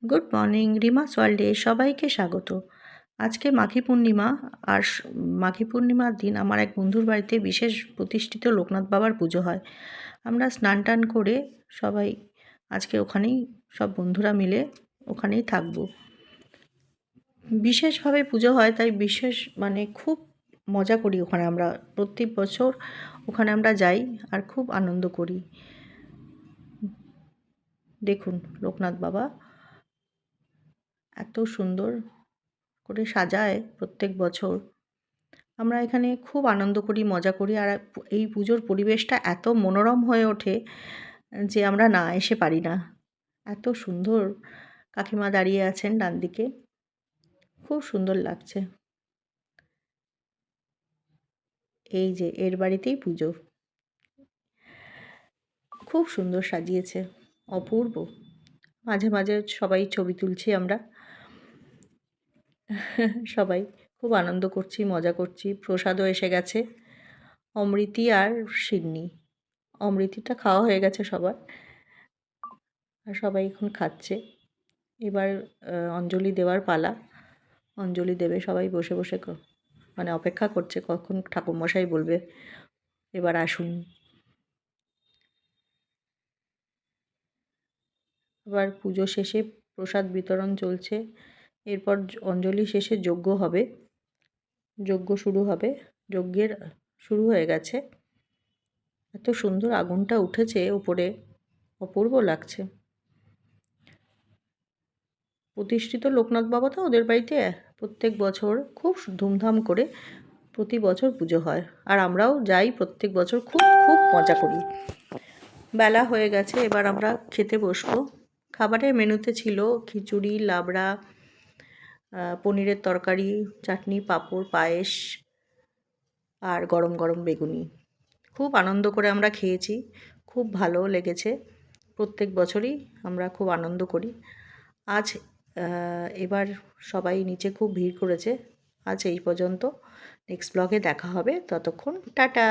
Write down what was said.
Good morning, রিমাস ওয়ার্ল্ডে সবাইকে স্বাগত। আজকে মাঘী পূর্ণিমা। আর মাঘী পূর্ণিমার দিন আমার এক বন্ধুর বাড়িতে বিশেষ প্রতিষ্ঠিত লোকনাথ বাবার পুজো হয়। আমরা স্নান টান করে সবাই আজকে ওখানেই সব বন্ধুরা মিলে ওখানেই থাকবো। বিশেষভাবে পুজো হয়, তাই বিশেষ খুব মজা করি ওখানে। আমরা প্রত্যেক বছর ওখানে আমরা যাই আর খুব আনন্দ করি। দেখুন, লোকনাথ বাবা এত সুন্দর করে সাজায় প্রত্যেক বছর। আমরা এখানে খুব আনন্দ করি, মজা করি। আর এই পুজোর পরিবেশটা এত মনোরম হয়ে ওঠে যে আমরা না এসে পারি না। এত সুন্দর কাকিমা দাঁড়িয়ে আছেন ডান দিকে, খুব সুন্দর লাগছে। এই যে এর বাড়িতেই পুজো, খুব সুন্দর সাজিয়েছে, অপূর্ব। মাঝে মাঝে সবাই ছবি তুলছি আমরা, সবাই খুব আনন্দ করছি, মজা করছি। প্রসাদও এসে গেছে, অমৃতি আর সিন্নি। অমৃতিটা খাওয়া হয়ে গেছে সবার, আর সবাই এখন খাচ্ছে। এবার অঞ্জলি দেওয়ার পালা। অঞ্জলি দেবে সবাই বসে বসে, অপেক্ষা করছে কখন ঠাকুরমশাই বলবে এবার আসুন। এবার পুজো শেষে প্রসাদ বিতরণ চলছে। এরপর অঞ্জলি শেষে যজ্ঞ হবে, যজ্ঞ শুরু হবে। যজ্ঞের শুরু হয়ে গেছে। এত সুন্দর আগুনটা উঠেছে উপরে, অপূর্ব লাগছে। প্রতিষ্ঠিত লোকনাথ বাবা তো, ওদের বাড়িতে প্রত্যেক বছর খুব ধুমধাম করে প্রতি বছর পুজো হয়। আর আমরাও যাই প্রত্যেক বছর, খুব খুব মজা করি। বেলা হয়ে গেছে, এবার আমরা খেতে বসবো। খাবারের মেনুতে ছিল খিচুড়ি, লাবড়া, পনিরের তরকারি, চাটনি, পাঁপড়, পায়েস আর গরম গরম বেগুনি। খুব আনন্দ করে আমরা খেয়েছি, খুব ভালো লেগেছে। প্রত্যেক বছরই আমরা খুব আনন্দ করি। আজ এবার সবাই নিচে খুব ভিড় করেছে। আজ এই পর্যন্ত। নেক্সট ব্লগে দেখা হবে, ততক্ষণ টাটা।